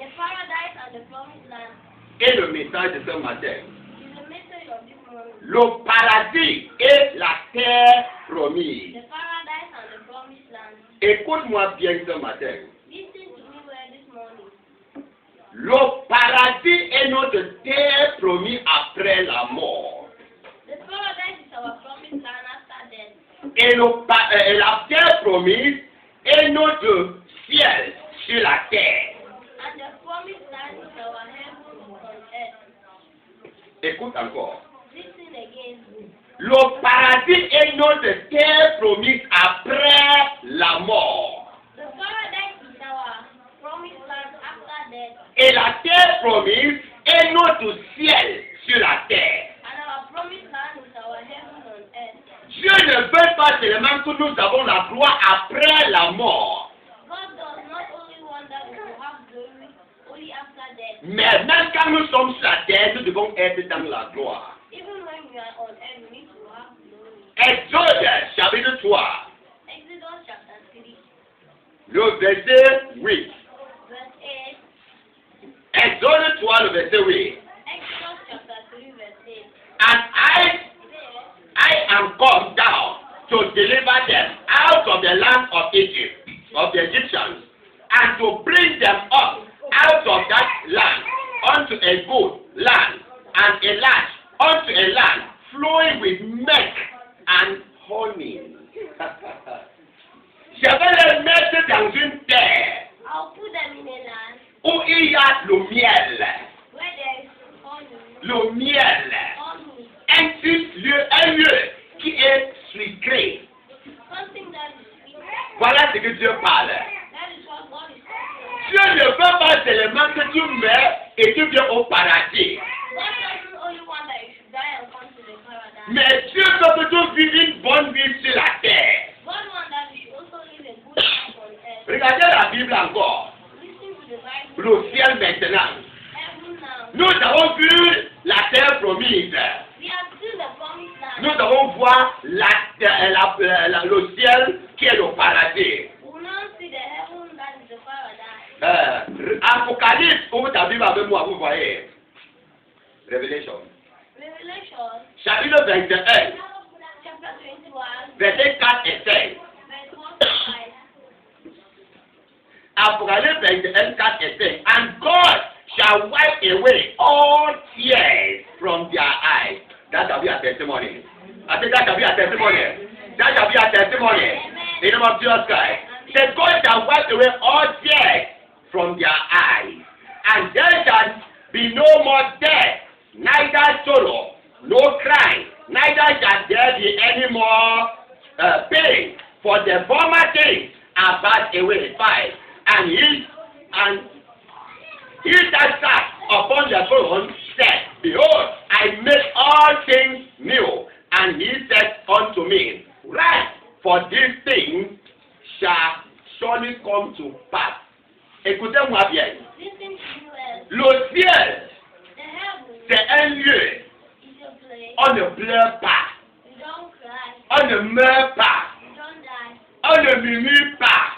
The paradise and the promised land Et le message de ce matin. is the message of this morning. Le paradis et la terre promise. The paradise and the promised land. Écoute-moi bien ce matin. Listen to me well this morning. Le paradis est notre terre promise après la mort. The paradise is our promised land after death. Et la terre promise est notre ciel sur la terre. And the promised land is our heaven on earth. Écoute encore. Listen again. Le paradis est notre terre promise après la mort. The paradise is our promised land after death. Et la terre promise est notre ciel sur la terre. And our promised land is our heaven on earth. Dieu ne veut pas seulement que nous avons la gloire après la mort. God does not only want that we will have glory only after death. Mais même quand nous sommes sur la terre, nous devons être dans la gloire. Even when we are on earth, we need to have glory. Exode chapitre 3, Exodus chapter 3, le verset 8. verse 8. Exode 3, le verset 8. Exodus chapter 3, verse 8. And I am come down to deliver them out of the land of Egypt, of the Egyptians, and to bring them up out of that land unto a good land, and a land unto a land flowing with milk and honey. Je vais les mettre dans une terre I'll put them in a land où il y a le miel. where there is honey. Le miel. Honey. Un lieu qui est sucré. Something that is sweet. Voilà ce que Dieu parle. That is what God is saying. Dieu ne veut pas seulement que tu meurs et tu viens au paradis. God doesn't only want that you should die and come to the paradise. Mais Dieu veut que tu vives une bonne vie sur la terre. God wants that you should also live a good life on earth. Regardez la Bible encore. Listen to the Bible. Le ciel maintenant. Heaven now. Nous avons vu la terre promise. We have seen the promised land. Nous avons vu le ciel qui est le paradis. We will now see the heaven that is the paradise. Apocalypse, ouvre ta Bible avec moi, vous voyez. Revelation. Revelation Chapitre 21, chapter 21, verset 4 et 5. verse 1 to 5. Apocalypse 21, 4 et 5. And God shall wipe away all tears from their eyes. That shall be a testimony. I think that shall be a testimony. That shall be a testimony. In the name of Jesus Christ. That God shall wipe away all tears from their eyes. And there shall be no more death, neither sorrow, no crying, neither shall there be any more pain. For the former things are passed away. 5. And he that sat upon the throne said, Behold, I make all things new. And he said unto me, Write, for these things shall surely come to pass. Écoutez-moi bien. Listen to me well. Le ciel, The heaven c'est un lieu. is a place. On ne pleure pas. You don't cry. On ne meurt pas. You don't die. On ne murmure pas.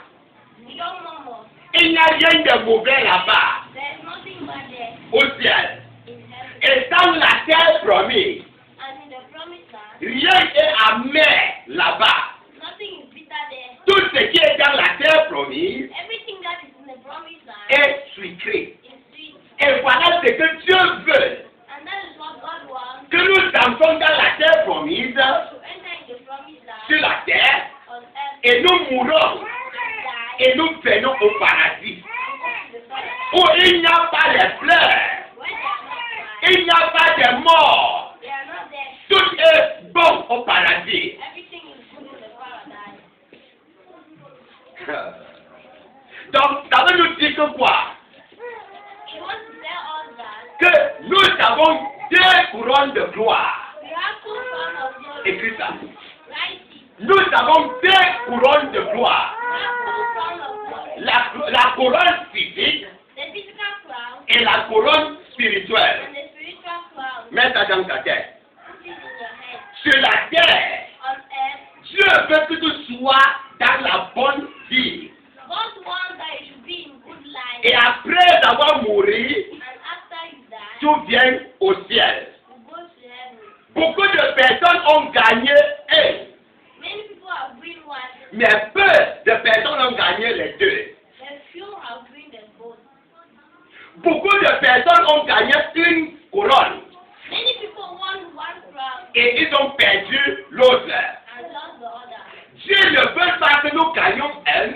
You don't murmur. Il n'y a rien de mauvais là-bas, There's nothing bad there au ciel. in heaven. Et dans la terre promise, And in the promised land, rien n'est amer là-bas. nothing is bitter there. Tout ce qui est dans la terre promise Everything that is in the promised land est sucré. is sweet. Et voilà ce que Dieu veut. And that is what God wants Que nous entrons dans la terre promise, to enter in the promised sur land la terre, on earth et nous mourons, and die et nous venons au paradis. and go to the paradise. Où il n'y a pas de pleurs, When they are not crying, il n'y a pas de mort. they are not there. Tout est bon au paradis. Everything is good in the paradise. Donc, ça veut nous dire que quoi? He wants to tell us that Que nous avons deux couronnes de gloire. we have two sons of glory. Écris ça. Right? Nous avons deux couronnes de gloire. We have two sons of glory. La couronne physique The physical crown et la couronne spirituelle. and the spiritual crown. Mets ça dans ta tête. Put it in your head. Sur la terre, On earth, Dieu veut que tu sois dans la bonne vie. God wants that you should be in good life. Et après après avoir mouru, and after you die, tu viens au ciel. you go to heaven. Beaucoup de personnes ont gagné un, Many people have win one, mais peu de personnes ont gagné les deux. but few have win them both. Beaucoup de personnes ont gagné une couronne Many people won one crown et ils ont perdu l'autre. and lost the other. Dieu ne veut pas que nous gagnions un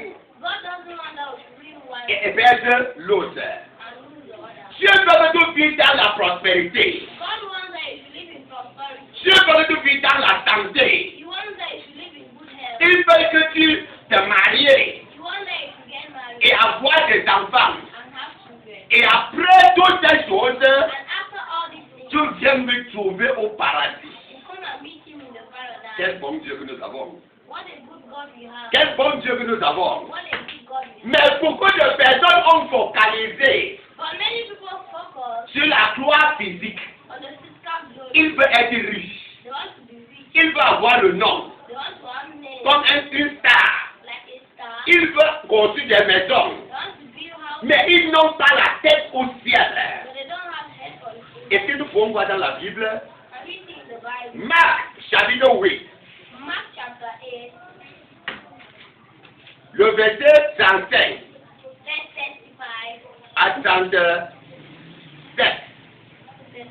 God doesn't want us to win one et perdre l'autre. and lose the other. Dieu veut que tu vives dans la prospérité. God wants that you should live in prosperity. Dieu veut que tu vives dans la santé. He wants that you should live in good health. Il veut que tu te maries He wants that you should get married et avoir des enfants. and have children. Et après toutes ces choses, And after all these things, tu viens me trouver au paradis. you come and meet him in the paradise. Quel bon Dieu que nous avons. What a good God we have. Quel bon Dieu que nous avons. What a good God we have. Mais beaucoup de personnes ont focalisé But many people focus sur la gloire physique. on the physical glory. Il veut être riche. They want to be rich. Il veut avoir le nom. They want to have name Comme une star. like a star. Il veut construire des maisons. They want to build houses, Mais ils n'ont pas la tête au ciel. but they don't have head for it. Et si nous pouvons voir dans la Bible, And we see in the Bible, Marc chapitre 8, Mark chapter 8, le verset 35 verse 35, à 37. 37.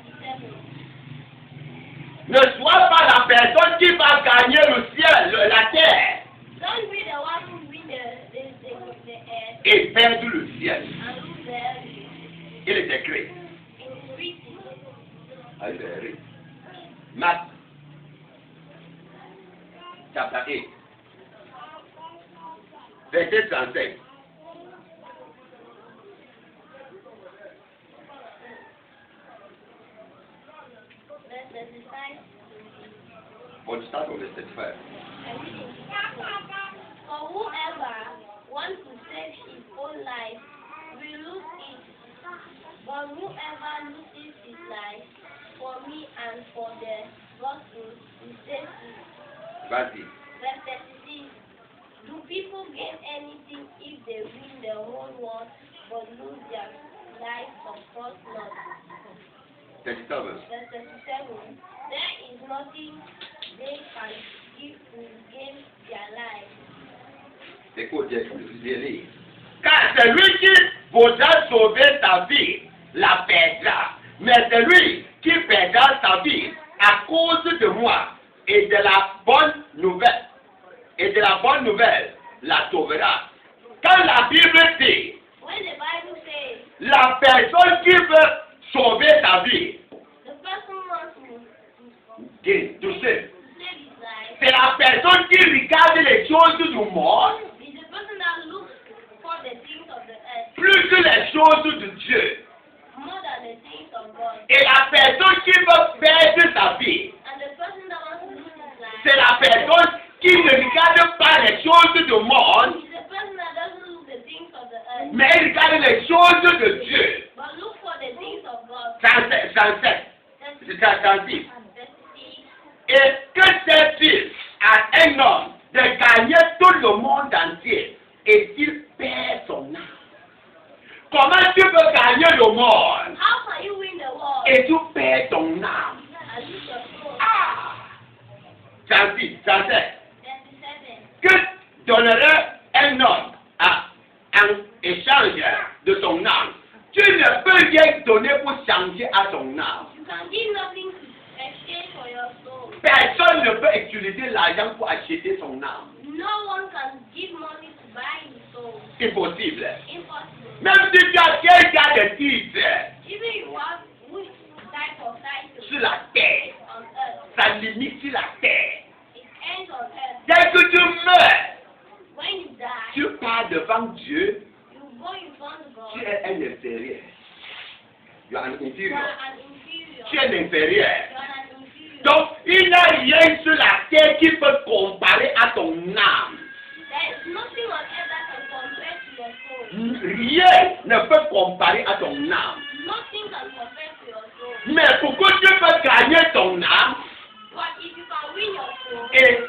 Ne sois pas la personne qui va gagner le ciel, la terre, Don't be the one who win the earth et perdre le ciel. and lose the earth. Il est écrit. It's written. Ah, il est écrit. Marc chapitre 8, verset 35. Verse 35. On start on verset 5. I read it. For whoever wants to save his own life will lose it. But whoever loses his life for me and for the gospel will save it. Vas-y. Verse 36. Do people gain anything if they win the whole world but lose their life of course not? 37. Verse 37. There is nothing they can give to gain their life. Écoute, je lis. Car celui qui voudra sauver sa vie la perdra. Mais celui qui perdra sa vie à cause de moi et de la bonne nouvelle, la sauvera. Quand la Bible dit, When the Bible says la personne qui veut sauver sa vie, the person wants tu sais, to save his life, c'est la personne qui regarde les choses du monde is the person that looks for the things of the earth plus que les choses de Dieu. more than the things of God. Et la personne qui veut perdre sa vie, And the person that wants to lose his life c'est la personne qui ne regarde pas les choses du monde, is the person that doesn't look the things of the earth, mais il regarde les choses de Dieu. but look for the things of God. 37, 36. 36. Et que sert-il à un homme de gagner tout le monde entier et qu'il perd son âme? Comment tu peux gagner le monde How can you win the world et tu perds ton âme? and lose your soul? Ah! 36, 37. 37. Que donnerait un homme en échange de son âme? Tu ne peux rien donner pour changer à ton âme. You can give nothing to exchange for your soul. Personne ne peut utiliser l'argent pour acheter son âme. No one can give money to buy his soul. Impossible. Impossible. Même si tu as quelqu'un de titre Even you have which type of title sur la terre, on earth, ça limite sur la terre. it ends on earth. Dès que tu meurs, When you die, tu pars devant Dieu, you go in front of God. tu es un inférieur. Tu es un You inférieur. are an inferior. Tu es un inférieur. You are an inferior. Donc, il n'y a rien sur la terre qui peut comparer à ton âme. There is nothing on earth that can compare to your soul. Rien ne peut comparer à ton âme. Nothing can compare to your soul. Mais pour que tu peux gagner ton âme, But if you can win your soul, et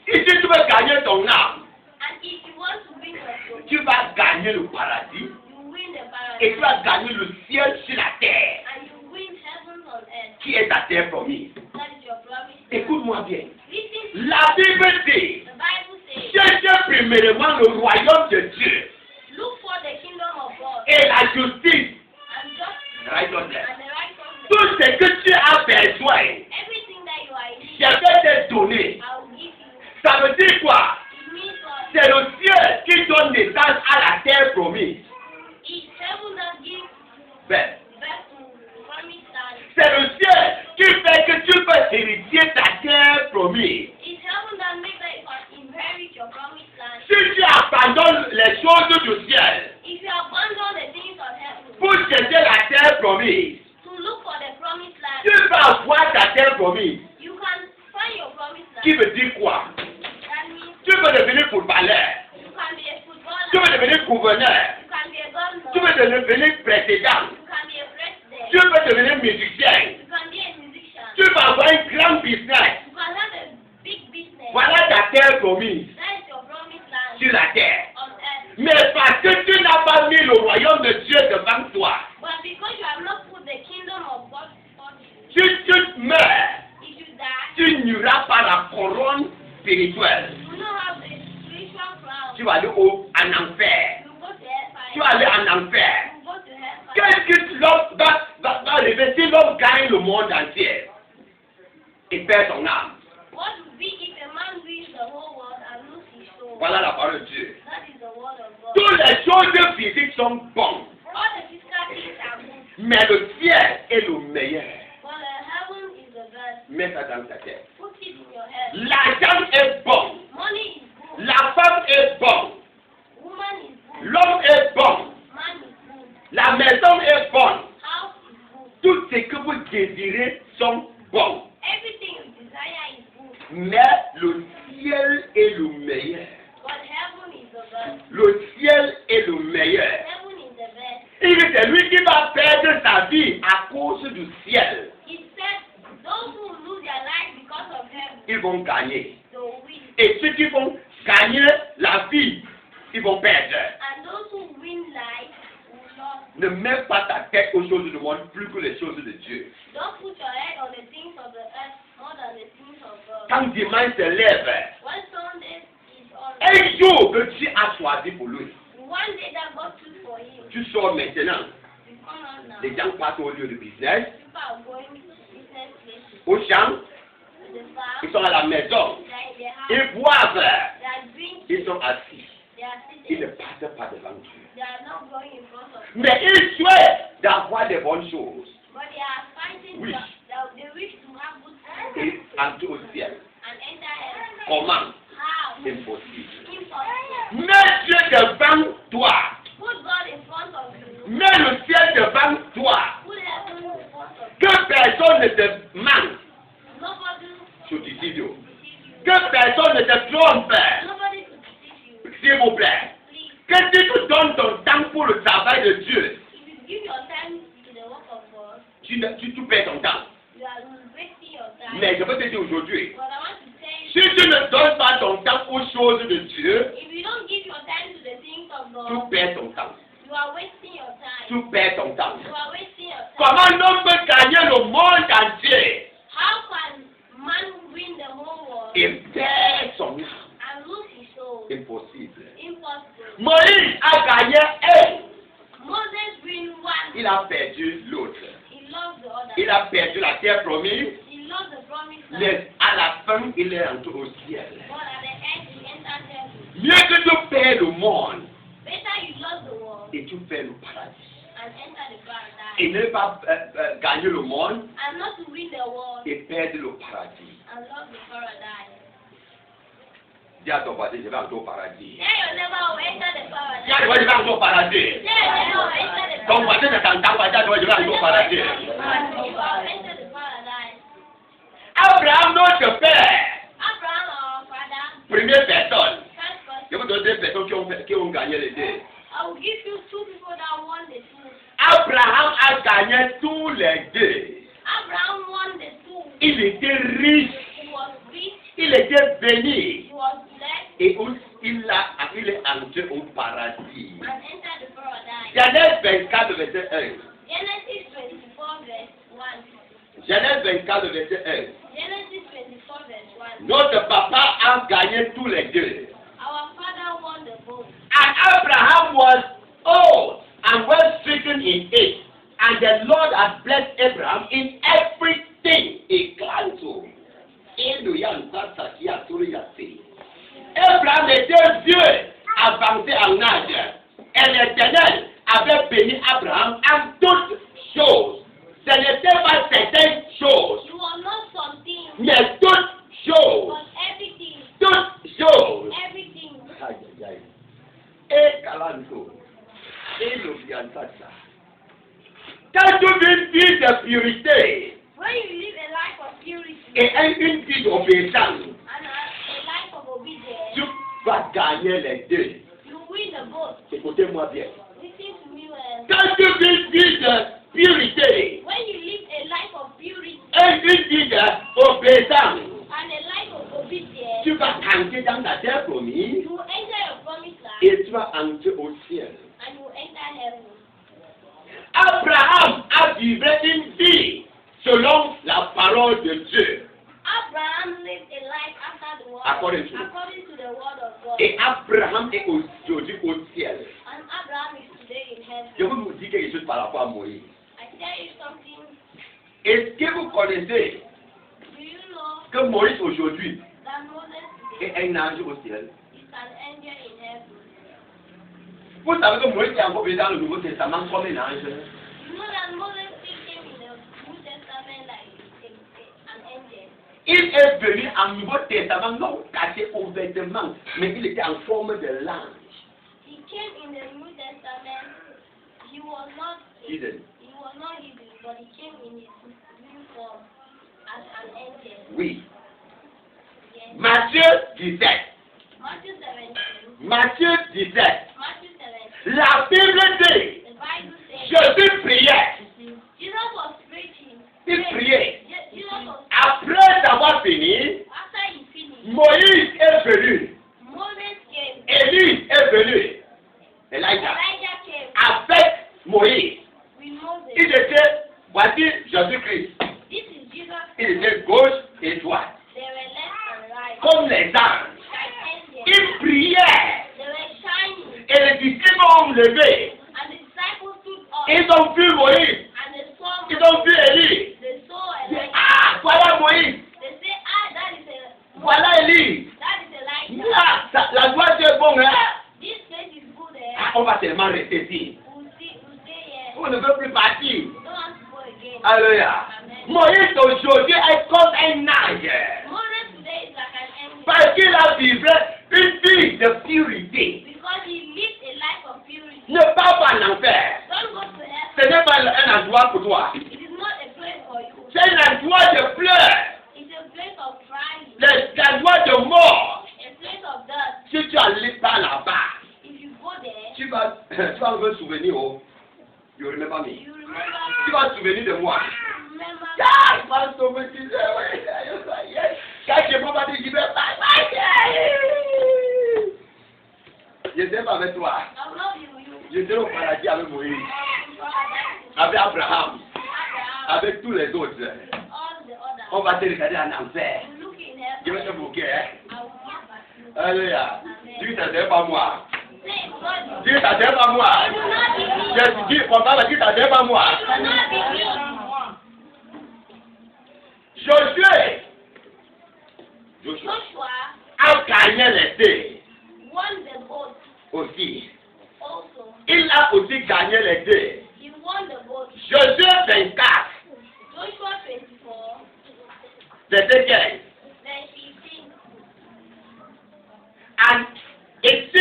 si tu veux gagner ton âme, and if you want to win your soul, tu vas gagner le paradis you win the et tu paradise. vas gagner le ciel sur la terre. and you win heaven on earth. Qui est ta terre promise? That is your promise. Écoute-moi bien. Listen, La Bible dit, the Bible says, cherchez premièrement le royaume de Dieu look for the kingdom of God et la justice. and justice Righteousness. and the righteousness. Tout ce que tu as besoin, Everything that you are in need, je vais te donner. I will give you. Ça veut dire quoi? It means what? C'est le ciel qui donne naissance à la terre promise. It's heaven that gives Ben, birth to the promised land. c'est le ciel qui fait que tu peux hériter ta terre promise. It's heaven that makes that you can inherit your promised land. Si tu abandonnes les choses du ciel If you abandon the things of heaven pour chercher la terre promise, to look for the promised land, tu vas avoir ta terre promise. you can find your promised Qui land. veut dire quoi? That means Tu peux devenir footballeur. you can be a footballer, Tu veux devenir gouverneur. you can be a governor, Tu veux devenir président. you can be a president, Tu peux devenir musicien. you can be a musician, Tu vas avoir un grand business. you can have a big business. Voilà ta terre promise That is your promised land sur la terre. on earth. Mais parce que tu n'as pas mis le royaume de Dieu devant toi, But because you have not put the kingdom of God before you, si tu meurs, if you die, tu n'auras pas la couronne spirituelle. you will not have the spiritual crown. Tu vas aller en enfer. You go to hellfire. Tu vas aller en enfer. You go to hellfire. Qu'est-ce que l'homme va arriver si l'homme gagne le monde entier et perd son âme? What would be if a man wins the whole world and lose his soul? Voilà la parole de Dieu. That is the word of God. Toutes les choses physiques sont bonnes, All the physical things are good, mais le ciel est le meilleur. but the heaven is the best. Mets ça dans ta tête. Put it in your head. L'argent est bon, Money is good. la femme est bonne, Woman is good. l'homme est bon, Man is good. la maison est bonne. House is good. Tout ce que vous désirez sont bons, Everything you desire is good. mais le ciel est le meilleur. But heaven is the best. Le ciel est le meilleur. Heaven is the best. Il dit c'est lui qui va perdre sa vie à cause du ciel. He said, those who lose their life because of heaven, Ils vont gagner. they will win. Et ceux qui vont gagner la vie, ils vont perdre. And those who win life will lose. Ne mets pas ta tête aux choses du monde plus que les choses de Dieu. Don't put your head on the things of the earth more than the things of God. Quand dimanche se lève, When Sunday is on, un jour que tu as choisi pour lui, one day that God took for him, tu sors maintenant. you come out now. Les gens partent au lieu de business, People are going to business places, au champ, to the farm, ils sont à la maison, they are in the house, ils boivent, they are drinking, ils sont assis. they are Ils ne sitting, passent pas devant Dieu. they are not going in front of you, Mais ils souhaitent d'avoir des bonnes choses but they are fighting, Oui. they wish to have good things et entrer au ciel. and enter heaven. Comment? How? Impossible. Impossible. Mets Dieu devant toi. Put God in front of you. Mets le ciel devant toi. Put heaven in front of you. Que personne ne te manque Nobody sur tes vidéos. will deceive you. Que personne ne te trompe. Nobody will deceive you. S'il vous plaît. Please, Que tu te donnes ton temps pour le travail de Dieu. if you give your time to the work of God, Tu perds ton temps. you are wasting your time. Mais je veux te dire aujourd'hui, But I want to tell you, si tu ne donnes pas ton temps aux choses de Dieu, if you don't give your time to the things of tu God, perds ton temps. you are wasting your time. Tu perds ton temps. You are wasting your time. Comment l'homme peut gagner le monde entier How can man win the whole world et perd son âme? and lose his soul? Impossible. Impossible. Moïse a gagné un, Moses win one. il a perdu l'autre. He lost the other. Il a perdu la terre promise, He lost the promised land. mais à la fin, il est rentré au ciel. But at the end, he entered heaven. Mieux que tu perds le monde Better you lost the world et tu perds le paradis. and enter the paradise. Et ne pas gagner le monde And not to win the world et perdre le paradis. and lose the paradise. Dis à ton voisin, je vais entrer au paradis. Then you never will enter the Dis paradise. à toi, je vais entrer au paradis. Then you never will enter the Ton paradise. voisin ne t'entend pas, dis à toi, je vais entrer au paradis. You will enter the paradise. Abraham, notre père, Abraham, our father, première personne. first person. Je vous donne des personnes qui ont gagné les deux. I will give you two people that won the two. Abraham a gagné tous les deux. Abraham won the two. Il était riche, He was rich. il était béni. He was blessed Et il est entré au paradis. and entered the paradise. Genèse 24, verset 1. Genesis 24, verse 1. Genèse 24, verset 1. Genesis 24, verse 1. Notre papa a gagné tous les deux. Our father won the boat. And Abraham was old and well stricken in age. And the Lord has blessed Abraham in everything he climbed to. Abraham était vieux, avancé en âge. Et l'Éternel avait béni Abraham en toutes choses. Ce n'était pas certaines choses, You are not something, mais toutes choses. but everything. Toutes choses. Everything. Aïe, aïe, aïe. Et Kalanto. Et l'Obiantasa. Quand tu vis une vie de purité When you live a life of purity et une vie d'obéissance, and a life of obedience, tu vas gagner les deux. you win the boat. Écoutez-moi bien. Listen to me well. Quand tu vis une vie de purité When you live a life of purity et une vie d'obéissance, and a life of obedience, tu vas entrer dans la terre promise you will enter your promised land et tu vas entrer au ciel. and you will enter heaven. Abraham a vécu une vie selon la parole de Dieu. Abraham lived a life after the word, According to the word of God. Et Abraham est aujourd'hui au ciel. And Abraham is today in heaven. Je veux vous dire quelque chose par rapport à Moïse. I tell you something. Est-ce que vous connaissez Do you know que Moïse aujourd'hui that Moses est un ange au ciel? is an angel in heaven? Vous savez que Moïse est encore dans le Nouveau Testament comme un ange. You know that Moses still came in the New Testament like an angel. Il est venu en Nouveau Testament non caché ouvertement, mais il était en forme de l'ange. He came in the New Testament. He was not Hidden. hidden, but he came in his new form as an angel. Oui. Yes. Matthieu 17. Matthew 17. Matthieu 17. Matthew 17. La Bible dit, The Bible says Jésus priait. Jesus was preaching. Il priait. Jesus was, Après avoir fini, after he finished, Moïse est venu. Moses came. Élie est venu. Elijah. Elijah came Avec Moïse. with Moses. Il était, voici Jésus-Christ. This is Jesus. Il était gauche et droite. They were left and right. Comme les anges. Like angels. Il priait. They were shining. Et les disciples ont levé. And the disciples stood up. Ils ont vu Moïse. And they saw Ils Moses. ont vu Élie. They saw Ils disent, Elijah. ah, voilà Moïse. They say, that is a Voilà Élie. that is Elijah. Là, la gloire est bonne. Hein? This place is good. Eh? Ah, on va seulement rester ici. We'll stay here. On ne veut plus partir. Don't want to go again. Alléluia. Amen. Moïse aujourd'hui est comme un ange. Moses today is like an angel. Parce qu'il a vécu une vie de purité. Because he lived a life of purity. Ne pars pas en enfer. Don't go to heaven. Ce n'est pas un endroit pour toi. It is not a place for you. C'est un endroit de pleurs. It's a place of crying. L'endroit de mort. A place of death. Si tu allais pas là-bas, If you go there, tu vas me souvenir. Oh. You remember me. you remember. Tu vas te souvenir de moi. Remember. Ah, il va se souvenir. Quand je peux pas dire, je vais pas. Je ne sais pas avec toi. I love you. Je serai au paradis avec Moïse, Abraham. avec Abraham, avec tous les autres. All the others. On va te regarder en enfer. You look in Je vais heaven. te bouquer. Hein? I will give back you. Alléluia. Dis ça c'est pas moi. Say, God, Dis ça c'est pas moi. Je dis, on va dire ça c'est pas moi. it will not be me. Josué Joshua a gagné les deux won the boat aussi. also. Il a aussi gagné les deux. He won the boat. Josué 24, Joshua 24, verset 15. verse 15. And if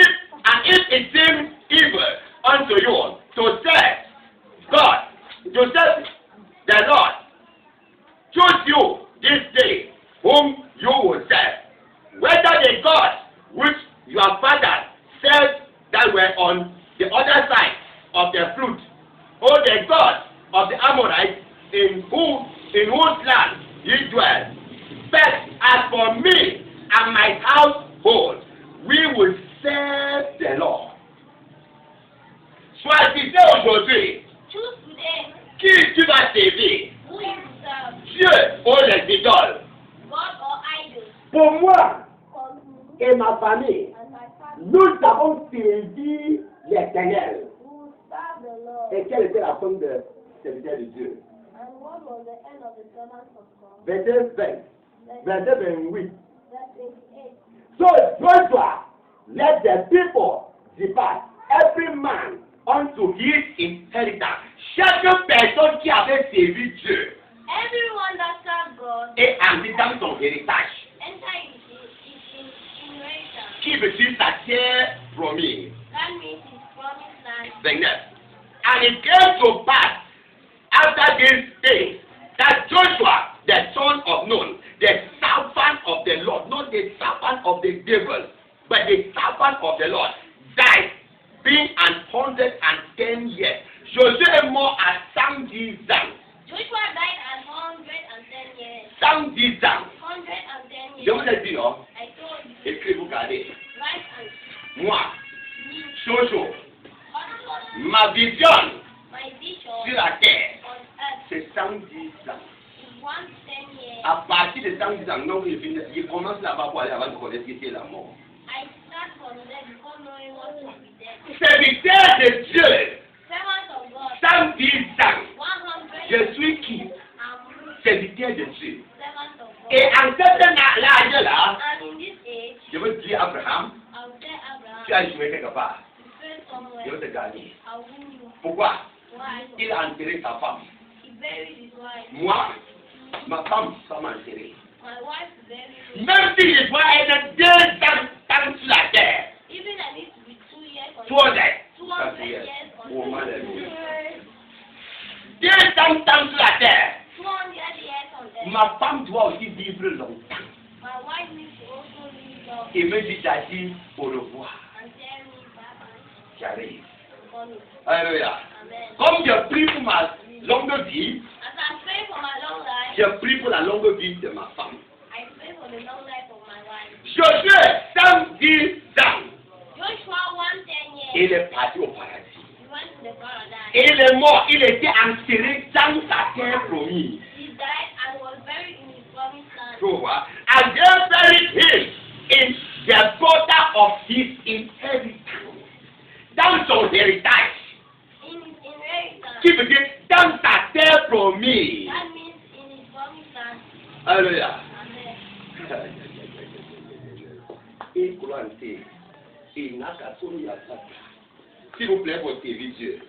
it seems evil unto you to serve God, to serve the Lord, choose you this day whom you will serve, whether the God which your father served that were on the other side of the flood, or the God of the Amorites in whose land ye dwell. But as for me and my household, we will serve the Lord. Choisissez aujourd'hui Choose today qui tu vas servir. who you serve, Dieu ou les idoles. God or idols. Pour moi For me et ma famille, and my family, nous avons servi l'Éternel. we will serve the Lord. Et quelle était la forme de serviteur de Dieu? And what was the end of the servants of God? Verset 20, verset 28. Verse 28. So Joshua let the people depart, every man unto His inheritance. Chaque personne qui avait servi Dieu Everyone that served God est entré dans son héritage. enter his inheritance. Qui veut dire sa terre promise. That means his promised land. 29. And it came to pass after these things that Joshua, the son of Nun, the servant of the Lord, not the servant of the devil, but the servant of the Lord, died, being 110 years. Josué est mort à 110 ans. Joshua died at 110 years. 110 ans. 110 Je vous years. l'ai dit, non? I told you. Écris, vous gardez. Right and Moi, me. Joshua, Also, ma vision my vision sur la terre, on earth c'est 110 ans. is 110 years. À partir de 110 ans, donc il commence là-bas pour aller avant de connaître ce qui est la mort. I start from there before knowing what will be there. Serviteur de Dieu, Servant of God, 110 ans, 100 je suis qui? I'm Serviteur de Dieu. servant of God. Et en certain âge-là, And in this age, je veux dire Abraham, I will tell Abraham tu as joué quelque part, to pray je veux somewhere. te gagner. I will you. Pourquoi? Why? Il a enterré sa femme. He buried his wife. Moi, ma femme, ça m'a enterré. My wife buried me. Même si je dois être 2 ans sur la terre, Even I need to be 2 years on 200 200 years on Oh, earth. hallelujah. 200 ans sur la terre, 200 years on earth. ma femme doit aussi vivre longtemps. My wife needs to also live long Et me dit Daddy, au revoir. and tell me bye-bye. J'arrive. For me. Alléluia. Amen. Comme je prie pour ma longue vie, As I pray for my long life, je prie pour la longue vie de ma femme. I pray for the long life of my wife. Josué, 110 ans, Joshua 110 years. il est parti au paradis. He went to the paradise. Et il est mort, il était enterré dans sa terre promise. He died and was buried in his promised land. Tu vois? And they buried him in the border of his inheritance. Dans son héritage. In his inheritance. Qui veut dire dans sa terre promise. That means in his promised land. Alléluia. Amen. Et couranté. Et n'a qu'à sonner à ça. S'il vous plaît, pour servir Dieu.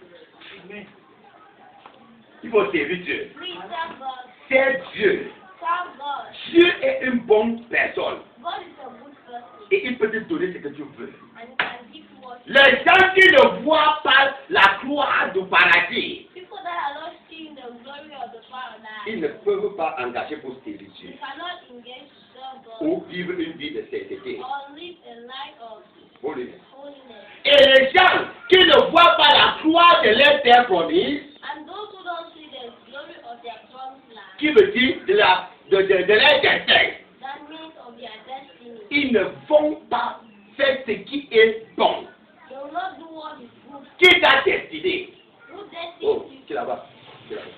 Il faut servir Dieu. Please serve God. C'est Dieu. Serve God. Dieu est une bonne personne. God is a good person. Et il peut te donner ce que tu veux. And he can give you what you Les gens qui ne voient pas la gloire du paradis, People that are not seeing the glory of the paradise, ils ne peuvent pas engager pour servir Dieu. you cannot engage to serve God Ou vivre une vie de sainteté. or live a life of Holiness. holiness. Et les gens qui ne voient pas la gloire de leur terre promise, And those who don't see the glory of their promised land, qui veut dire de leur destin, that means of their destiny, ils ne vont pas faire ce qui est bon. they will not do what is good. Qui t'a destiné? Who destiny Oh, you qui est là-bas? Qui est là-bas?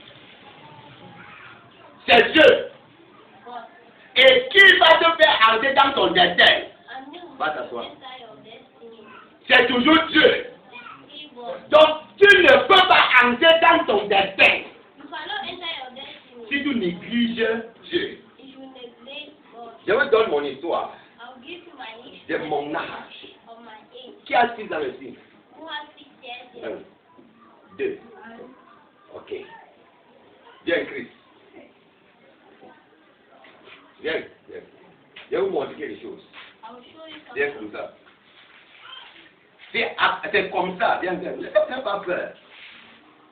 C'est Dieu. God, Et qui va te faire entrer dans ton destin? and who will Va t'asseoir. enter your destiny? C'est toujours Dieu. He God. Donc, tu ne peux pas entrer dans ton destin You cannot enter your destiny si tu négliges Dieu. if you neglect God. Je vous donne mon histoire I'll give you my de history mon âge. of my age. Qui a 6 ans ici? Who has 6 years? 1, 2. Ok. Viens, Chris. Viens, viens. Je vais vous montrer quelque chose. I'll show you Viens something. comme ça. C'est comme ça. Viens, viens. Ne fais pas peur.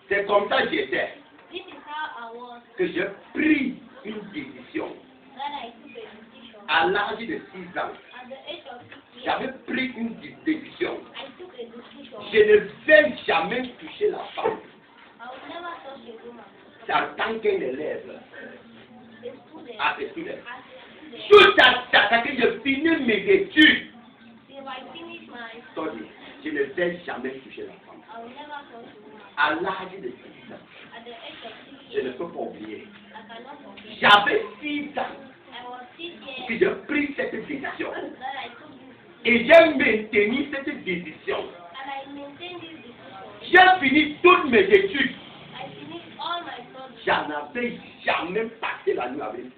C'est comme ça que j'étais. This is how I was Que j'ai pris une décision. that I took a decision. À l'âge de 6 ans, At the age of 6 years, j'avais pris une décision. I took a decision. Je ne vais jamais toucher la femme I will never touch a woman. en tant qu'un élève. A student. Ah, c'est student. As a student. Jusqu'à ce que je finisse mes études, If I finish my je ne vais jamais toucher la femme. I I will never touch a woman. À l'âge de 6 ans, At the age of 6 je ne years, peux pas oublier. I cannot forget. J'avais 6 ans I was 6 que years j'ai pris cette décision. that I took this Et j'ai maintenu cette décision. and I maintained this decision. J'ai fini toutes mes études. I finished all my studies. Je n'avais jamais passé la nuit avec lui.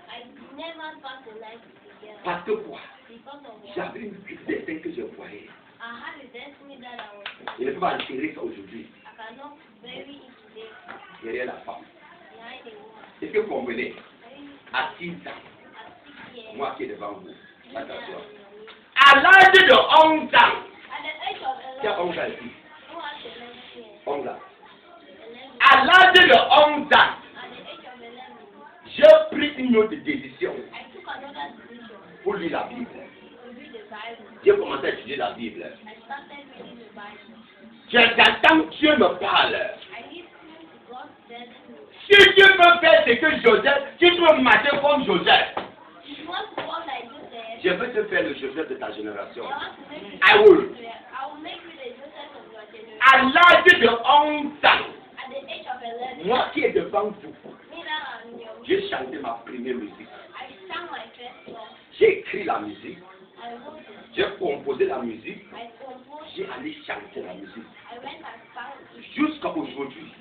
I never passed a night together Parce que quoi? because of what? J'avais une destin que je voyais. I had a destiny that I was. Je ne peux pas enterrer ça aujourd'hui. I cannot bury it today Derrière la femme. behind a woman. Est-ce que vous comprenez? I À 6 ans, at 6 years. moi qui est devant vous. you Attention. are- À l'âge de 11 ans, At the age of qui a 11, 11 ans ici? who has 11 years? 11 ans. 11. À l'âge de 11 ans, At the age of 11, j'ai pris une autre décision I took another decision pour lire la Bible. to read the Bible. J'ai commencé à étudier la Bible. I started reading the Bible. J'attends que Dieu me parle. I listened to God telling me, Si tu peux faire ce que Joseph, si tu veux marcher comme Joseph, if you want to walk like Joseph, je veux te faire le Joseph de ta génération. I want to make you I will. I will make you the Joseph of your generation. À l'âge de 11 ans, At the age of 11, moi qui est devant vous, me that I'm young, j'ai chanté ma première musique. I sang my first song. J'ai écrit la musique, I wrote it. j'ai composé la musique, I composed j'ai it. allé chanter la musique. I went and sang it. Jusqu'à aujourd'hui,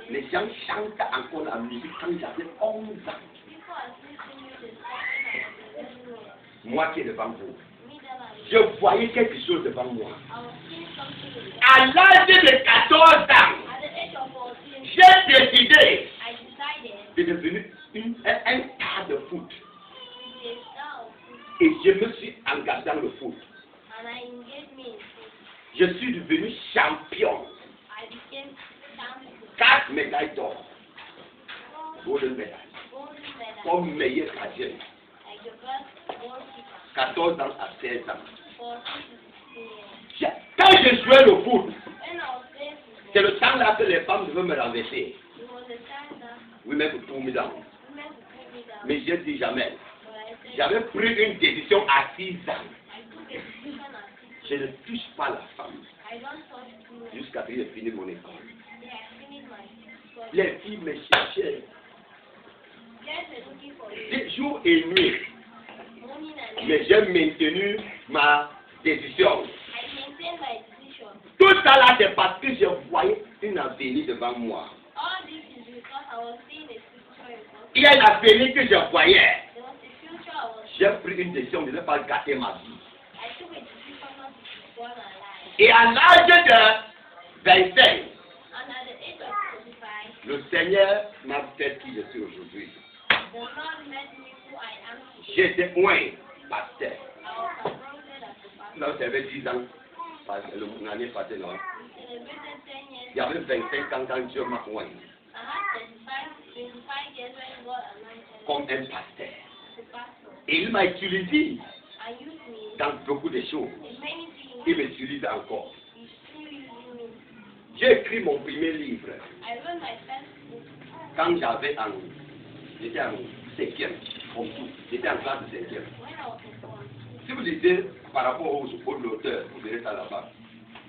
les gens chantent encore la musique quand j'avais 11 ans. People are listening to the song when I was 11 years. Moi qui est devant vous, Me that I'm je voyais quelque chose devant moi. I was seeing something in À l'âge de 14 ans, At the age of 14, j'ai décidé I decided de devenir un star de foot. to be a star of food, Et je me suis engagé dans le foot. and I engaged me in food. Je suis devenu champion. I became champion, 4 médailles d'or. Golden medal. golden medal, Comme meilleur gardien. like the best goalkeeper, 14 ans à 16 ans. 14 to 16 years. Quand je jouais le foot, When I was playing c'est football, le temps-là que les femmes devaient me renverser. it was a time that Oui, mais pour tout me down. women would put me down. Mais je dis jamais. But I said, J'avais pris une décision à 6 ans. I took a decision at 6 Je ne touche pas la femme I don't touch women. jusqu'à ce que j'ai fini mon école. They have finished my studies. Les filles me cherchaient Girls were looking for me, des jours et nuits. morning and night. Mais j'ai maintenu ma décision. I maintained my decision. Tout ça là, c'est parce que je voyais une avenir devant moi. All this is because I was seeing a future in front. Il y a une avenir que je voyais. There was a future I was. J'ai pris une décision de ne pas gâter ma vie. I took a decision not to spoil my life. Et à l'âge de 25, And at the age of 25, le Seigneur m'a fait qui je suis aujourd'hui. the Lord made me who I am today. J'étais moins pasteur. I was appointed as a pastor. Là, j'avais 10 ans. L'année passée, non. We celebrated 10 years. Il y avait 25 ans quand Dieu m'a oint I had 25 years when God anointed me comme un pasteur. as a pastor. Et il m'a utilisé I used me dans beaucoup de choses. in many things. Il m'utilise encore. He's still using me. J'ai écrit mon premier livre I wrote my first book quand j'étais en 5e, comme tout. J'étais en classe de 5e. when I was in form. Si vous lisez par rapport aux auteurs, vous verrez ça là-bas.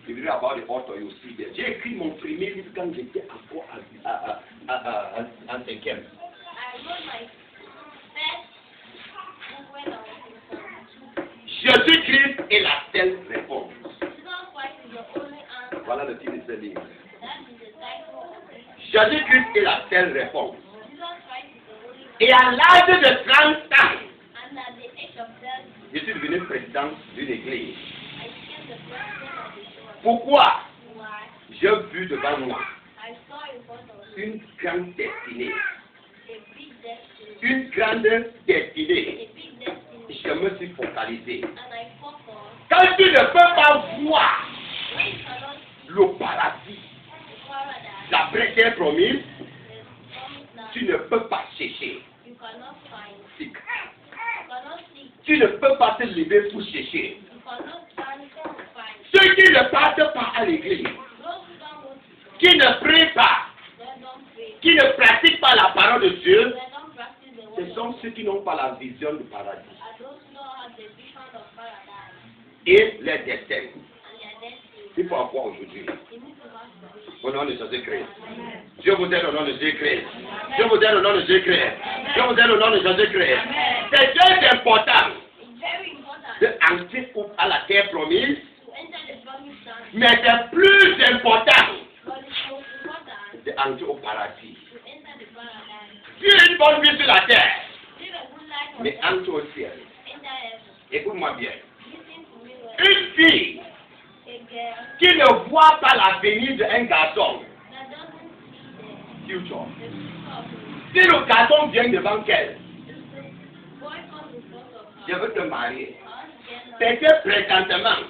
You read about the author, you see there. J'ai écrit mon premier livre quand j'étais encore en 5e. I wrote my first book when I was in form. Jésus-Christ est la seule réponse. Jesus Christ is the only answer. Voilà le titre de ce livre. That is the title of it. Jésus-Christ est la seule réponse. Jesus Christ is the only Et à l'âge de 30 ans, And at the age of 30, je suis devenu président d'une église. I became the president of the church. Pourquoi? Why? J'ai vu devant moi I saw in front of me une grande destinée. a big destiny. Une grande destinée. A big destiny. Je me suis focalisé. And I focused. Quand tu ne peux pas voir When you cannot see le paradis, the paradise, la terre promise, the promised land, tu ne peux pas chercher. you cannot find. Tu You cannot seek. ne peux pas te lever pour chercher. You cannot stand to find. Ceux qui ne partent pas à l'église, Those who don't go to qui ne prient pas, they don't pray. qui ne pratiquent pas la parole de Dieu, They don't practice the ce word of sont God. ceux qui n'ont pas la vision du paradis Are those who don't have the vision of paradise et les destins. and their destiny. C'est pourquoi aujourd'hui, It Au nom de Jésus-Christ. Dieu vous aide au nom de Jésus-Christ. Dieu vous aide au nom de Jésus-Christ. Dieu vous aide au nom de Jésus-Christ. C'est très important It's very important d'entrer à la terre promise, to enter the promised land, mais c'est plus important but it's most important d'entrer au paradis. to enter the paradise. Vis une bonne vie sur la terre, Live a good life on mais earth, entre au ciel. enter heaven. Écoute-moi bien. Listen to me well. Une fille A girl qui ne voit pas la venue d'un garçon, that doesn't see future. the future of it. Si le garçon vient devant elle, If the boy comes in front of je her, veux te marier. or get C'est que présentement,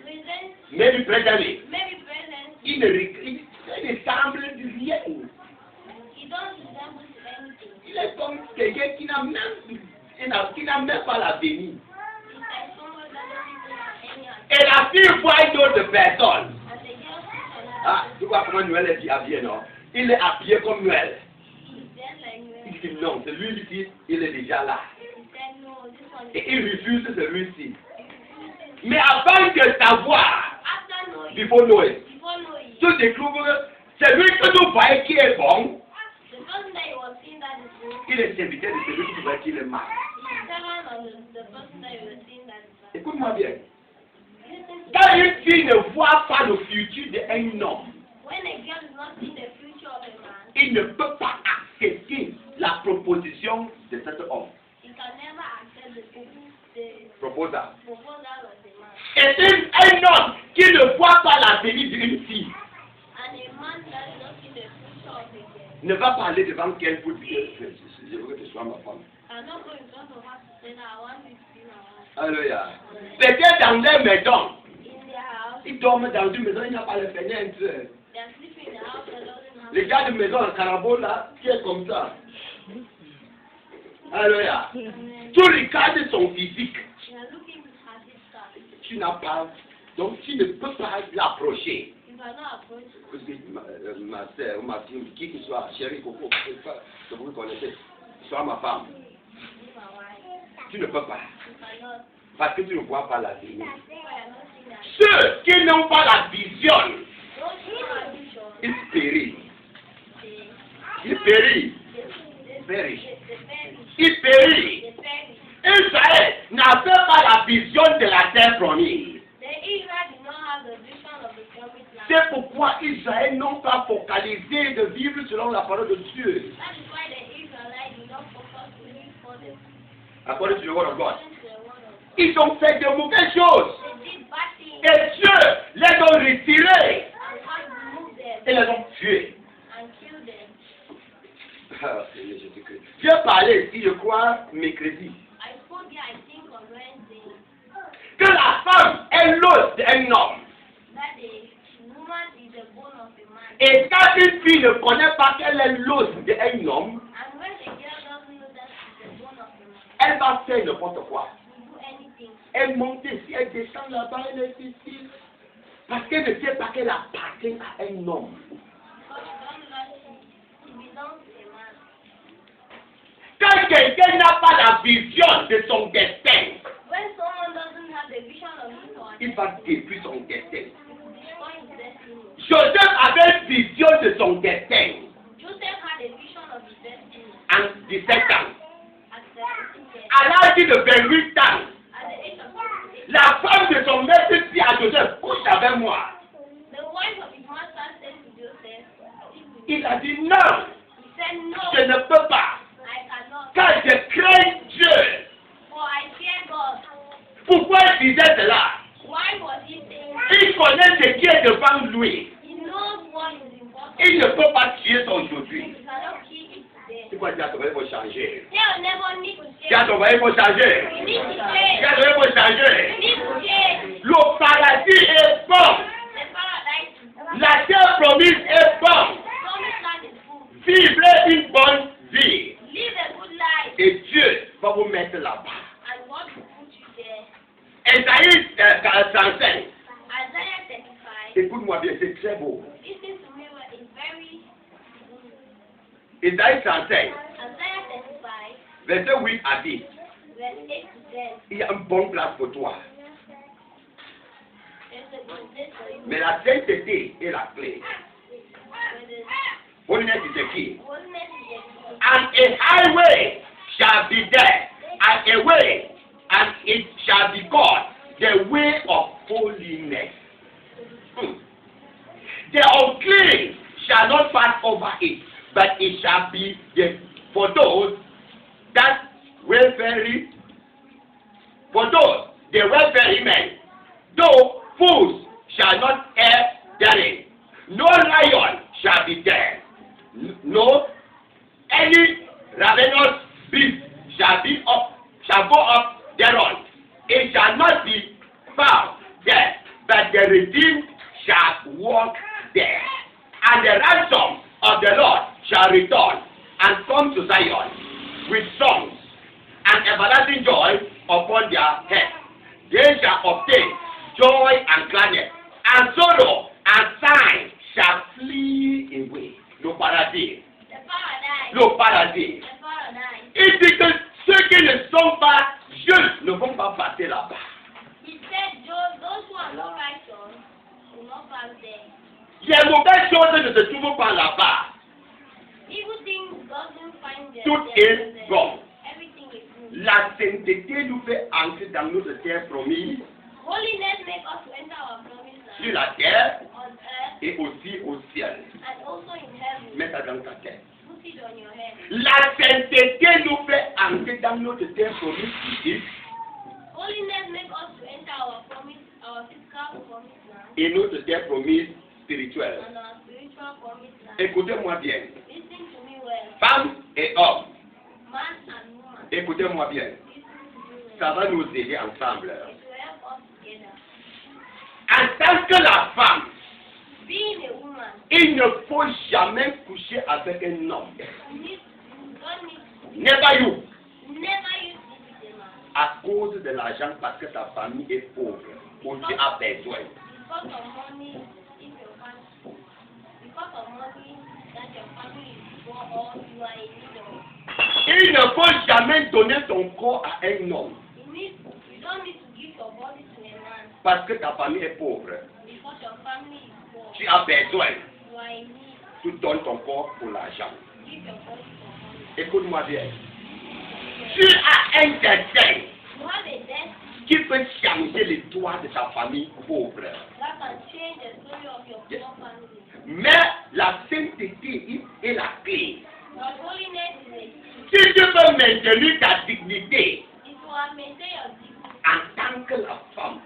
present, maybe presently, maybe present, il ne semble de rien. he don't resemble to anything. Il est comme quelqu'un qui n'a même pas la venue. It's like someone that doesn't even have any idea. Et la fille voit une autre personne. And the girl sees another Ah, tu vois comment Noël est habillé, non? Il est habillé comme Noël. He said like Il well, dit non, c'est lui qui dit, il est déjà là. he said no, this one is Et il refuse celui-ci. Mais avant de savoir, after knowing, il faut Noël. before knowing, Tu découvres, c'est lui que tu vois qui est bon. the person that he was seeing that is good, Il est serviteur de celui que tu vois qui est mal. he's servant of the person that he was seeing that is bad. Écoute-moi bien. Listen to Quand me. une fille ne voit pas le futur d'un homme, When a girl is not seeing the future of a man, il ne peut pas accepter la proposition de cet homme. he can never accept the Proposal. proposal of the man. Et c'est un homme qui ne voit pas la venue d'une fille, And a man that is not seeing the future of a girl ne va pas aller devant qu'elle pour dire, je veux que tu sois ma femme. cannot go in front of her to say that I want you to be my wife. Alléluia. Peut-être dans leur maison, In their house, ils dorment dans une maison, il n'y a pas de fenêtre. they are sleeping in the house that doesn't have Les gars de maison, le carabot là, qui est comme ça. Alléluia. Tu regardes son physique, they are looking at this car. tu n'as pas, donc tu ne peux pas l'approcher. You cannot approach her. Parce que ma soeur ou ma fille, qui que soit, chérie, coco, que vous connaissez, soit ma femme, Be my wife. tu ne peux pas. You cannot. Parce que tu ne vois pas la vie. Why are not seeing that? Ceux qui n'ont pas la vision, Those who are vision, ils périssent. they Ils périssent. they Perish. perish. Ils périssent. They perish. Israël n'avait pas la vision de la terre promise. The Israel did not have the vision of the promised land. C'est pourquoi Israël n'ont pas focalisé de vivre selon la parole de Dieu. That is why the Israelites did not focus to live for the According to the word of God. according to the word of God. Ils ont fait de mauvaises choses. They did bad things Et Dieu les a retirés and God removed them et les ont tués. and killed them. Ah, Seigneur Jésus-Christ. Dieu parlait ici, je crois, mercredi, I spoke here, I think, on Wednesday, que la femme est l'os d'un homme. that the woman is the bone of a man. Et quand une fille ne connaît pas qu'elle est l'os d'un homme, And when the girl doesn't know that she's the bone of a man, elle va faire n'importe quoi. she will do anything. Elle monte ici, elle descend là-bas, elle est ici. Parce qu'elle ne sait pas qu'elle appartient à un homme. Because she doesn't know that she belongs to a man. Quand quelqu'un n'a pas la vision de son destin, When someone doesn't have the vision of his or her il va détruire son destin. it will destroy his destiny. Joseph avait une vision de son destin Joseph had a vision of his destiny en 17 ans. at 17 years. À l'âge de 28 ans, At the age of 28, la femme de son maître dit à Joseph, couche avec moi. the wife of his master said to Joseph, "Sleep with me." Il a dit non, He said, "No, je ne peux pas. I cannot, Car je crains Dieu. for I fear God." Pourquoi il disait cela? Why was he saying? Il connaît ce qui est devant lui. He knows what is important. Il ne peut pas tuer son aujourd'hui. He cannot kill it today. Tu vas dire à ton mari, il faut changer. They'll never need to Dis à change. ton mari, il faut changer. You need to Dis change. à ton mari, il faut You changer. need to change. Le paradis est bon. The paradise is good. La terre promise est bonne. Promised land is good. Vivez une bonne vie. Live a good life, Et Dieu va vous mettre là-bas. and God will put you there. Esaïe 45. Isaiah 35. Écoute-moi bien, c'est très beau. Listen to me well, it's very good. Esaïe 35, Isaiah 35, verset 8 à 10. verse 8 to 10. Il y a une bonne place pour toi. There's a good place for you. Mais la sainteté est la clé. Holiness is the key. Holiness is the key. And a highway shall be there, and a way, and it shall be called the way of holiness. The unclean shall not pass over it, but it shall be for those that wayfaring, for those the wayfaring men. Though fools shall not err therein, no lion shall be there, no any ravenous beast shall go up thereon. It shall not be found there, but the redeemed shall walk there. And the ransom of the Lord shall return and come to Zion with songs and everlasting joy upon their heads. They shall obtain joy and gladness, and sorrow and sighing shall flee away. Le paradis. Le paradis. Il dit que ceux qui ne sont pas justes ne vont pas passer là-bas. He said those who are not righteous will not pass there. Les mauvaises choses ne se trouvent pas là-bas. Evil things doesn't find them. Tout est bon. Everything is good. La sainteté nous fait entrer dans notre terre promise, Holiness makes us to enter our promised land. sur la terre On earth et aussi au ciel. and also in heaven. Mets ça dans ta tête. Put it on your head. La sainteté nous fait entrer dans notre terre promise physique Holiness makes us to enter our physical promised land et notre terre promise spirituelle. and our spiritual promised land. Écoutez-moi bien. Listen to me well. Femmes et hommes, Man and woman. écoutez-moi bien. Listen to me well. Ça va nous aider ensemble. It will help us together. En tant que la femme, Being a woman, il ne faut jamais coucher avec un homme. you don't need Never you. never use this with a man. À cause de l'argent, parce que ta famille est pauvre. Ou tu as besoin. Because of money, if your family, because of money that your family is poor or you are in need of. Il ne faut jamais donner ton corps à un homme. You don't need to give your body to a man Parce que ta famille est pauvre. because your family is poor. Tu as besoin. You are in need. Tu donnes ton corps pour l'argent. Give your body for money. Écoute-moi bien. Tu as un destin You have a destiny qui peut changer l'histoire de ta famille pauvre. that can change the story of your poor family. Mais la sainteté est la clé. But holiness is a key. Si tu veux maintenir ta dignité If you are maintain your dignity en tant que la femme,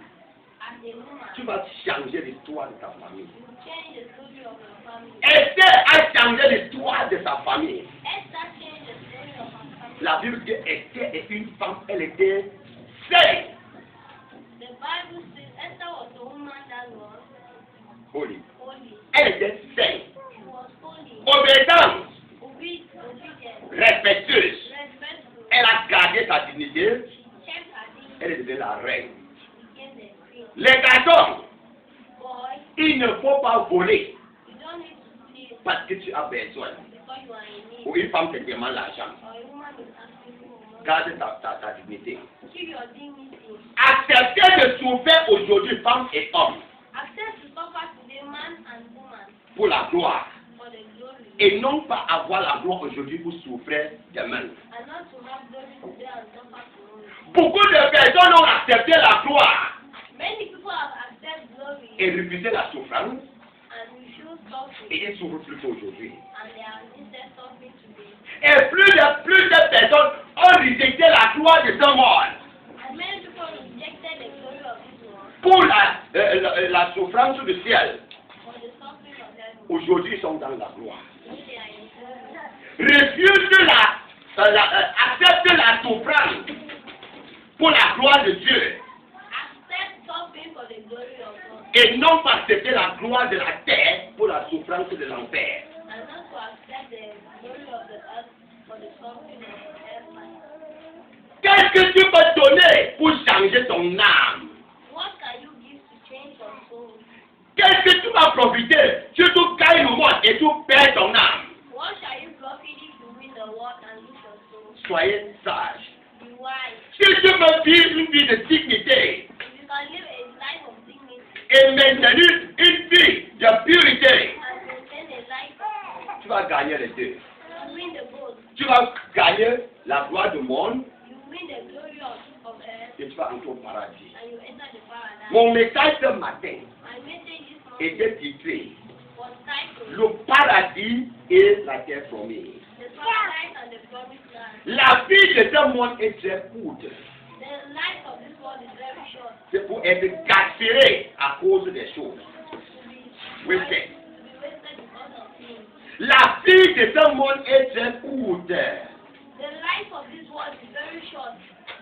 as a woman, tu vas changer l'histoire de ta famille. you will change the story of your family. Esther a changé l'histoire de sa famille. Esther changed the story of her family. La Bible dit Esther est une femme, elle était sainte, The Bible says Esther was a woman that was holy. holy. Elle était sainte, She was holy, obéissante, obedient, respectueuse. respectful. Elle a gardé sa dignité, She checked her dignity, elle est devenue la reine. became the queen. Les garçons, Boy, il ne faut pas voler you don't need to steal parce que tu as besoin. because you are in need. Ou une femme te demande l'argent. Or a woman is asking you for money. Garde ta dignité. Keep your dignity. Acceptez de souffrir aujourd'hui, femmes et hommes, Accept to suffer today, man and woman, pour la gloire. for the glory. Et non pas avoir la gloire aujourd'hui pour souffrir demain. And not to have glory today and suffer tomorrow. Beaucoup de personnes ont accepté la gloire Many people have accepted glory et refusé la souffrance and refuse suffering. et ils souffrent plus aujourd'hui. And they are instead suffering today. Et plus de personnes ont rejeté la gloire de ce monde And many people rejected the glory of this world pour la souffrance du ciel. for the suffering of heaven. Aujourd'hui, ils sont dans la gloire. Today they are in glory. Refuse accepte la souffrance pour la gloire de Dieu Accept suffering for the glory of God. et non pas accepter la gloire de la terre pour la souffrance de l'enfer. And not to accept the glory of the earth for the suffering of heaven. Qu'est-ce que tu peux donner pour changer ton âme? What can you give to change your soul? Qu'est-ce que tu vas profiter si tu gagnes le monde et tu perds ton âme? What shall you profit if you win the world and lose your soul? Soyez sage. Be wise. Si tu veux vivre une vie de dignité If you can live a life of dignity et maintenir une vie de pureté, and maintain a life of tu vas vas gagner les deux. You win the both. Tu vas gagner la gloire du monde You win the glory of earth et tu vas entrer au paradis. and you enter the paradise. Mon message ce matin My message this morning était titré was titled Le paradis et la terre promise. The Paradise and the Promised Land. La vie de ce monde est très courte. The life of this world is very short. C'est pour être cassé à cause des choses. To Oui, be c'est. wasted because of things. La vie de ce monde est très courte. The life of this world is very short.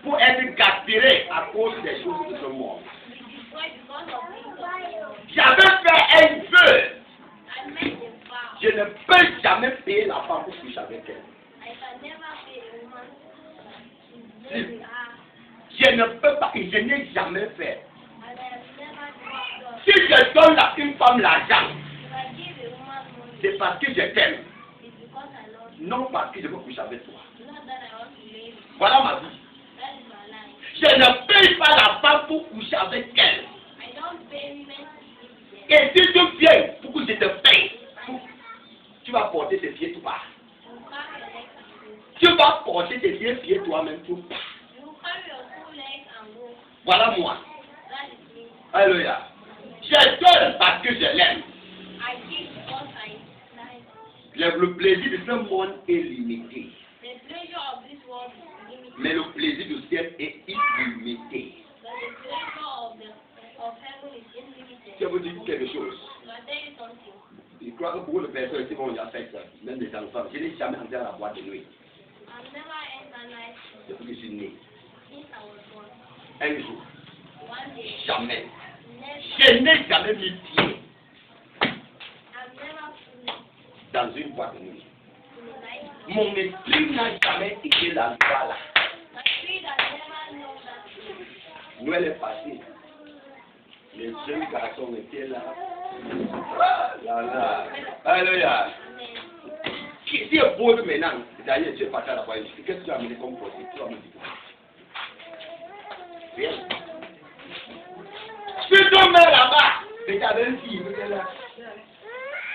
Pour être cassé à cause des choses de ce monde. To be destroyed because of things of this world. J'avais fait un vœu. I made a vow. Je ne peux jamais payer la femme pour coucher avec elle. I can never pay a woman to live with her. Je ne peux pas, et je n'ai jamais fait. And I have never done. Si je donne à une femme l'argent, If I give a woman money, c'est parce que je t'aime, it's because I love you. non parce que je veux coucher avec toi. Not that I want to live. Voilà ma vie. That is my life. Je ne paye pas la femme pour coucher avec elle. I don't pay women to live with them. Et si tu viens pour que je te paye, tu vas porter tes pieds tout bas. You carry your legs and go. Tu vas porter tes pieds toi-même tout bas. You carry your two legs and go. Voilà moi. That is me. Alléluia. Je donne parce que je l'aime. I give because I like. Le plaisir de ce monde est limité. The pleasure of this world is limited. Mais le plaisir du ciel est illimité. But the pleasure of heaven is unlimited. Je vous dis quelque chose. So I tell you something. Je crois que beaucoup de personnes qui vont y faire ça, même des enfants, je n'ai jamais entré à la boîte de nuit I've never entered night depuis que je suis né. since I was born. Un jour, One day, jamais. never. Je n'ai jamais mis pied I've never been dans une boîte de nuit. in a night. Mon esprit n'a jamais été là-bas là. My spirit has never known that. Noël est passé. Les jeunes garçons étaient là. Là, là. Alléluia. Amen. Si est beau maintenant, d'ailleurs, tu es parti à la voie. Qu'est-ce que tu as amené comme produit? Tu as amené rien. Si tu mets là-bas, et tu avais une fille, tu es là.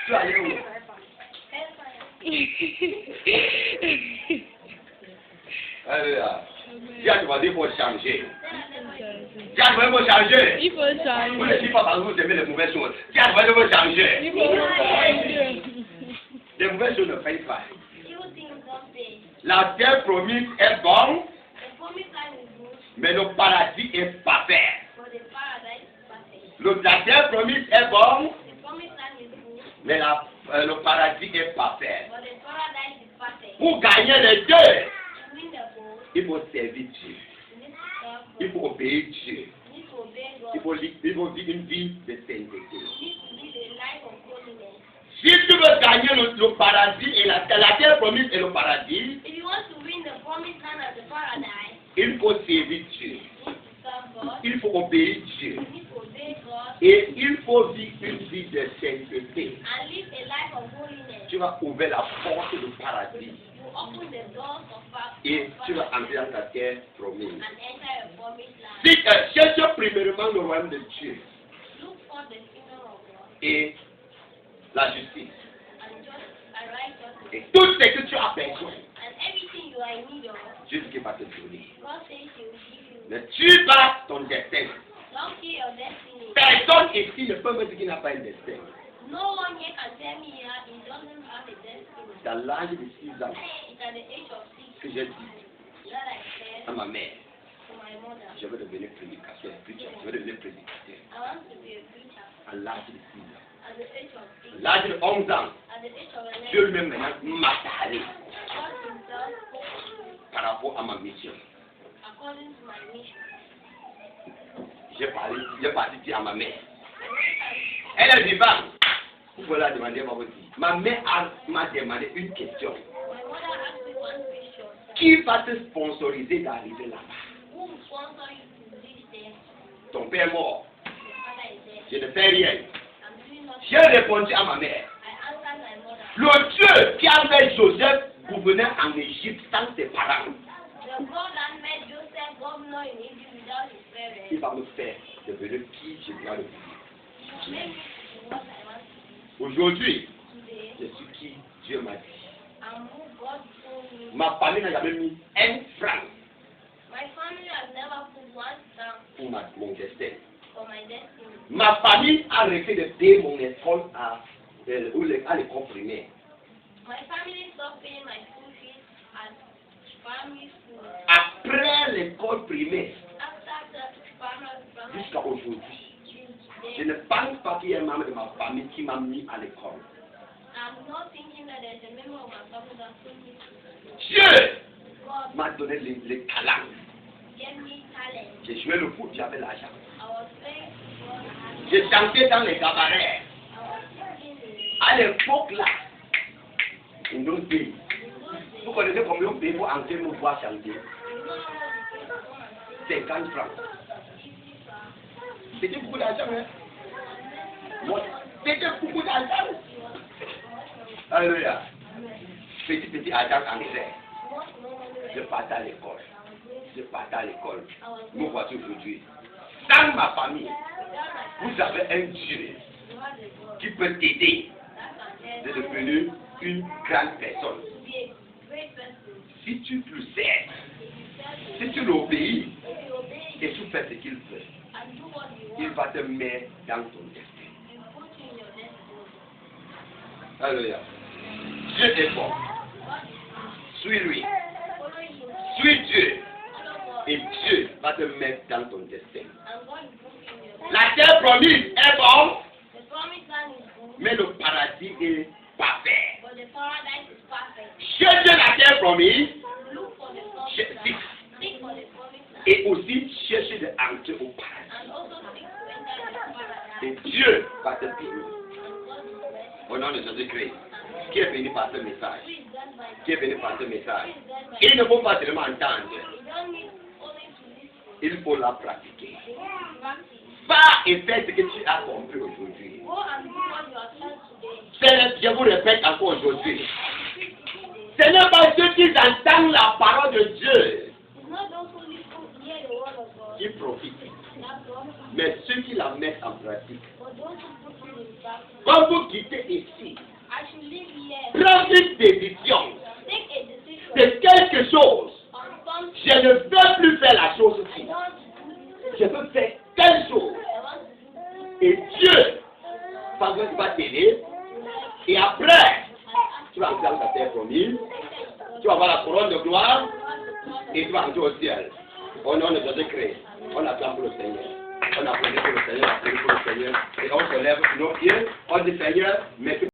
Tu allais où? Alléluia. Dieu tu vas dire pour changer. Dieu tu vas dire pour changer. Il faut Vous ne changer. dites pas parce que vous aimez les mauvaises choses. Dieu tu vas dire pour changer. Il faut changer. Les mauvaises choses ne payent pas. Evil things don't pay. La terre promise est bonne, The promised land is good, mais le paradis est parfait. but the paradise is perfect. La terre promise est bonne, The promised land is good, mais le paradis est parfait. but the paradise is perfect. Pour gagner les deux, To win the goal, il faut servir Dieu. you need to serve God. Il faut obéir Dieu. You need to obey God. Il faut vivre une vie de sainteté. You need to live a life of holiness. Si tu veux gagner le paradis et la terre promise et le paradis, If you want to win the promised land and the paradise, il faut servir Dieu. you need to serve God. Il faut obéir Dieu. You need to obey God Et il faut vivre une vie de sainteté. and live a life of holiness. Tu vas ouvrir la porte du paradis You open the doors of et tu vas paradise entrer dans ta terre promise. and enter a promised land. Si cherche premièrement le royaume de Dieu Look for the kingdom of God et la justice and righteousness. et tout ce que tu as besoin, And everything you are in need of, Dieu qui va te donner. God says He will give you. Ne tue pas ton destin. Don't kill your destiny. Personne ici ne peut me dire qu'il n'a pas un destin. No one here can tell me he doesn't have a destiny. Dans l'âge de 6 ans It's at the age of 6 que j'ai dit that I said à ma mère, to my mother, je veux devenir prédicateur, je veux devenir prédicateur. I want to be a preacher. À l'âge de 6 ans. At the age of 6, À l'âge de 11 ans, at the age of 11, Dieu lui-même maintenant m'a parlé God Himself spoke par rapport à ma mission. according to my mission. J'ai parlé dire à ma mère. Elle est vivante. Vous pouvez la demander à votre fille. Ma mère m'a demandé une question. My mother asked me one question. Qui va te sponsoriser d'arriver là-bas? Who will sponsor you to reach there? Ton père est mort. Your father is there. Je ne fais rien. I'm doing nothing. J'ai répondu à ma mère. I answered my mother. Le Dieu qui a fait Joseph gouverner en Égypte sans ses parents, The God that made Joseph governor in Egypt without his parents, il va me faire devenir qui je dois le He will make me to what I want to Aujourd'hui, be today. je suis qui Dieu m'a and who God told me. Ma famille n'a jamais mis un franc My family has never put one stamp pour mon destin. for my destiny. Ma famille a arrêté de payer mon école à l'école primaire. My family stopped paying my school fees at primary school. Après l'école primaire, After the primary jusqu'à aujourd'hui, school, je ne pense pas qu'il y ait un membre de ma famille qui m'a mis à l'école. I'm not thinking that there's a member of my family that told me to. Dieu God m'a donné les talents. gave me talent. J'ai joué le foot, j'avais l'argent. I was playing football. J'ai chanté dans les cabarets. I was singing. À l'époque là, in those days, In those days, vous connaissez combien de pour entrer nous voir chanter? you know how to come and sing 50 francs. 50 francs. C'était beaucoup d'argent, hein? Moi, c'était beaucoup d'argent. Alléluia. Petit argent entrait. Je partais à l'école. Je partais à l'école. Nous voici aujourd'hui. Dans ma famille, vous avez un Dieu qui peut t'aider de devenir une grande personne. Si tu le sais, si tu l'obéis et tu fais ce qu'il veut, il va te mettre dans ton destin. Alléluia. Dieu est bon. Suis-lui. Suis Dieu. Et Dieu va te mettre dans ton destin. La terre promise est bonne, mais le paradis est parfait. Cherchez la terre promise et aussi cherchez d'entrer au paradis. Et Dieu va te bénir. Au nom de Jésus-Christ, qui est venu par ce message, qui est venu par ce message, il ne faut pas seulement entendre, il faut la pratiquer. Va et fais ce que tu as compris aujourd'hui. Je vous répète encore aujourd'hui. Ce n'est pas ceux qui entendent la parole de Dieu qui profitent, mais ceux qui la mettent en pratique. Quand vous quittez ici, prenez une décision de quelque chose. Je ne veux plus faire la chose-ci. Je veux faire telle chose. Et Dieu va t'aider. Et après, tu vas entrer dans ta terre promise. Tu vas avoir la couronne de gloire. Et tu vas entrer au ciel. Au nom de Jésus-Christ, on acclame pour le Seigneur. On applaudit pour le Seigneur, on applaudit pour le Seigneur. Et on se lève sur nos pieds. On dit Seigneur, merci.